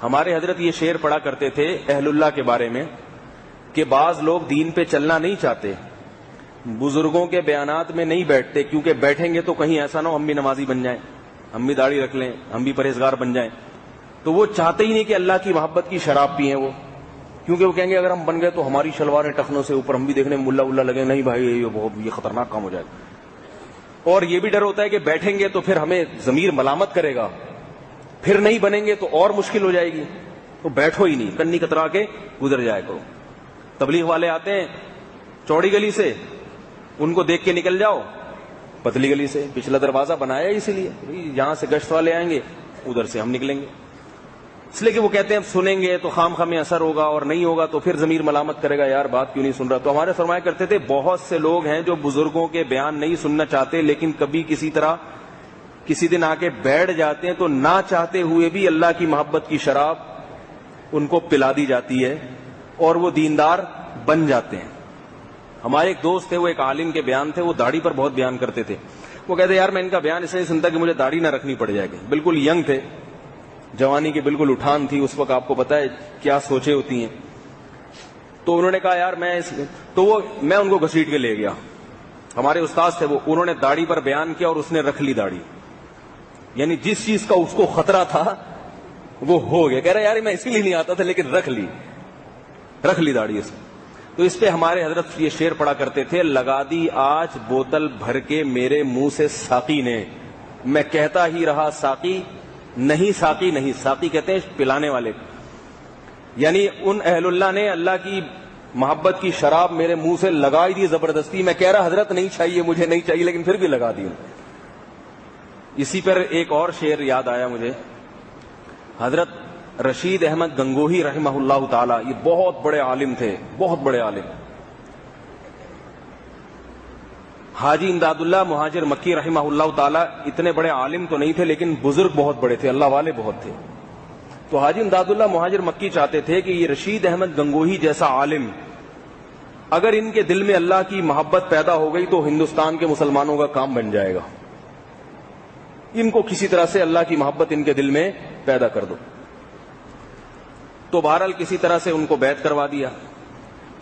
ہمارے حضرت یہ شعر پڑھا کرتے تھے اہل اللہ کے بارے میں کہ بعض لوگ دین پہ چلنا نہیں چاہتے، بزرگوں کے بیانات میں نہیں بیٹھتے، کیونکہ بیٹھیں گے تو کہیں ایسا نہ ہو ہم بھی نمازی بن جائیں، ہم بھی داڑھی رکھ لیں، ہم بھی پرہیزگار بن جائیں. تو وہ چاہتے ہی نہیں کہ اللہ کی محبت کی شراب پئیں وہ، کیونکہ وہ کہیں گے اگر ہم بن گئے تو ہماری شلواریں ٹخنوں سے اوپر، ہم بھی دیکھنے میں ملا ولا لگے، نہیں بھائی یہ خطرناک کام ہو جائے گا. اور یہ بھی ڈر ہوتا ہے کہ بیٹھیں گے تو پھر ہمیں ضمیر ملامت کرے گا، پھر نہیں بنیں گے تو اور مشکل ہو جائے گی. تو بیٹھو ہی نہیں، کنی کترا کے گزر جایا کرو. تبلیغ والے آتے ہیں چوڑی گلی سے، ان کو دیکھ کے نکل جاؤ پتلی گلی سے، پچھلا دروازہ بنایا اسی لیے یہاں سے گشت والے آئیں گے، ادھر سے ہم نکلیں گے. اس لیے کہ وہ کہتے ہیں سنیں گے تو خام خام اثر ہوگا، اور نہیں ہوگا تو پھر ضمیر ملامت کرے گا یار بات کیوں نہیں سن رہا. تو ہمارے فرمایا کرتے تھے بہت سے لوگ ہیں جو بزرگوں کے بیان نہیں سننا چاہتے، لیکن کبھی کسی طرح کسی دن آ کے بیٹھ جاتے ہیں تو نہ چاہتے ہوئے بھی اللہ کی محبت کی شراب ان کو پلا دی جاتی ہے اور وہ دیندار بن جاتے ہیں. ہمارے ایک دوست تھے، وہ ایک عالم کے بیان تھے، وہ داڑھی پر بہت بیان کرتے تھے. وہ کہتے یار میں ان کا بیان اس لیے سنتا کہ مجھے داڑھی نہ رکھنی پڑ جائے گی. بالکل ینگ تھے، جوانی کی بالکل اٹھان تھی اس وقت، آپ کو پتا ہے کیا سوچیں ہوتی ہیں. تو انہوں نے کہا یار میں ان کو گھسیٹ کے لے گیا. ہمارے استاد تھے وہ، انہوں نے داڑھی پر بیان کیا اور اس نے رکھ لی داڑھی. یعنی جس چیز کا اس کو خطرہ تھا وہ ہو گیا. کہہ رہا یار میں اسی لیے نہیں آتا تھا لیکن رکھ لی داڑھی اس نے. تو اس پہ ہمارے حضرت یہ شعر پڑھا کرتے تھے، لگا دی آج بوتل بھر کے میرے منہ سے ساقی نے، میں کہتا ہی رہا ساقی نہیں ساقی نہیں. ساقی کہتے ہیں پلانے والے. یعنی ان اہل اللہ نے اللہ کی محبت کی شراب میرے منہ سے لگائی دی زبردستی. میں کہہ رہا حضرت نہیں چاہیے، مجھے نہیں چاہیے، لیکن پھر بھی لگا دی. اسی پر ایک اور شعر یاد آیا مجھے، حضرت رشید احمد گنگوہی رحمہ اللہ تعالی، یہ بہت بڑے عالم تھے، بہت بڑے عالم. حاجی امداد اللہ مہاجر مکی رحمہ اللہ تعالی اتنے بڑے عالم تو نہیں تھے لیکن بزرگ بہت بڑے تھے، اللہ والے بہت تھے. تو حاجی امداد اللہ مہاجر مکی چاہتے تھے کہ یہ رشید احمد گنگوہی جیسا عالم اگر ان کے دل میں اللہ کی محبت پیدا ہو گئی تو ہندوستان کے مسلمانوں کا کام بن جائے گا. ان کو کسی طرح سے اللہ کی محبت ان کے دل میں پیدا کر دو. تو بہرحال کسی طرح سے ان کو بیعت کروا دیا.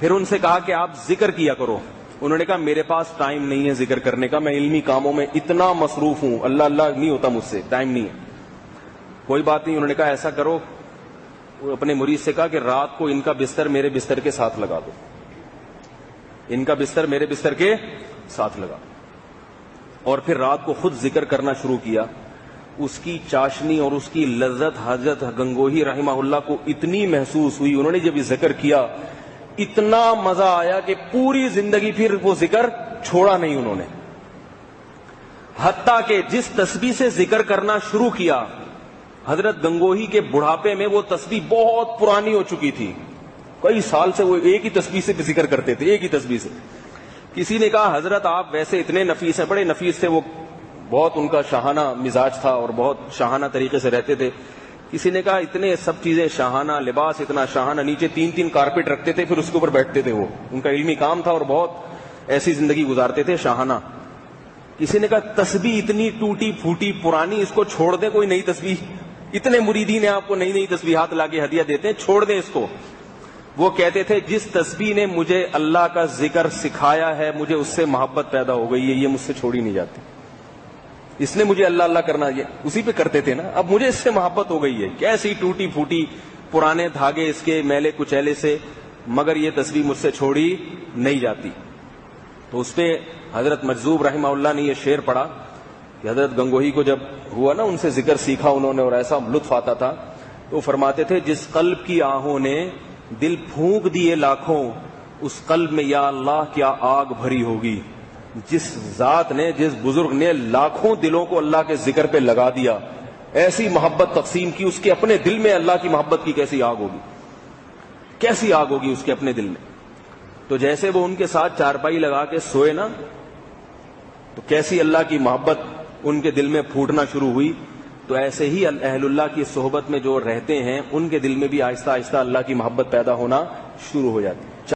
پھر ان سے کہا کہ آپ ذکر کیا کرو. انہوں نے کہا میرے پاس ٹائم نہیں ہے ذکر کرنے کا، میں علمی کاموں میں اتنا مصروف ہوں، اللہ اللہ نہیں ہوتا مجھ سے، ٹائم نہیں ہے. کوئی بات نہیں. انہوں نے کہا ایسا کرو، اپنے مرید سے کہا کہ رات کو ان کا بستر میرے بستر کے ساتھ لگا دو، ان کا بستر میرے بستر کے ساتھ لگا. اور پھر رات کو خود ذکر کرنا شروع کیا. اس کی چاشنی اور اس کی لذت حضرت گنگوہی رحمہ اللہ کو اتنی محسوس ہوئی، انہوں نے جب یہ ذکر کیا اتنا مزہ آیا کہ پوری زندگی پھر وہ ذکر چھوڑا نہیں انہوں نے. حتیٰ کہ جس تسبیح سے ذکر کرنا شروع کیا، حضرت گنگوہی کے بڑھاپے میں وہ تسبیح بہت پرانی ہو چکی تھی، کئی سال سے وہ ایک ہی تسبیح سے ذکر کرتے تھے، ایک ہی تسبیح سے. کسی نے کہا حضرت آپ ویسے اتنے نفیس ہیں، بڑے نفیس تھے وہ، بہت ان کا شاہانہ مزاج تھا اور بہت شاہانہ طریقے سے رہتے تھے. کسی نے کہا اتنے سب چیزیں شاہانہ، لباس اتنا شاہانہ، نیچے 3 کارپیٹ رکھتے تھے پھر اس کے اوپر بیٹھتے تھے. وہ ان کا علمی کام تھا اور بہت ایسی زندگی گزارتے تھے شاہانہ. کسی نے کہا تسبیح اتنی ٹوٹی پھوٹی پرانی، اس کو چھوڑ دیں، کوئی نئی تسبیح. اتنے مریدین ہیں آپ کو نئی نئی تسبیحات لا کے ہدیہ دیتے ہیں، چھوڑ دیں اس کو. وہ کہتے تھے جس تسبیح نے مجھے اللہ کا ذکر سکھایا ہے مجھے اس سے محبت پیدا ہو گئی ہے، یہ مجھ سے چھوڑی نہیں جاتی. اس نے مجھے اللہ اللہ کرنا، یہ اسی پہ کرتے تھے نا، اب مجھے اس سے محبت ہو گئی ہے. کیسی ٹوٹی پھوٹی پرانے دھاگے اس کے میلے کچیلے سے، مگر یہ تسبیح مجھ سے چھوڑی نہیں جاتی. تو اس پہ حضرت مجذوب رحمہ اللہ نے یہ شعر پڑھا کہ حضرت گنگوہی کو جب ہوا نا ان سے ذکر سیکھا انہوں نے اور ایسا لطف آتا تھا، تو فرماتے تھے جس قلب کی آہوں نے دل پھونک دیے لاکھوں، اس قلب میں یا اللہ کیا آگ بھری ہوگی. جس ذات نے، جس بزرگ نے لاکھوں دلوں کو اللہ کے ذکر پہ لگا دیا، ایسی محبت تقسیم کی، اس کے اپنے دل میں اللہ کی محبت کی کیسی آگ ہوگی، کیسی آگ ہوگی اس کے اپنے دل میں. تو جیسے وہ ان کے ساتھ چارپائی لگا کے سوئے نا، تو کیسی اللہ کی محبت ان کے دل میں پھوٹنا شروع ہوئی. تو ایسے ہی اہل اللہ کی صحبت میں جو رہتے ہیں ان کے دل میں بھی آہستہ آہستہ اللہ کی محبت پیدا ہونا شروع ہو جاتی ہے.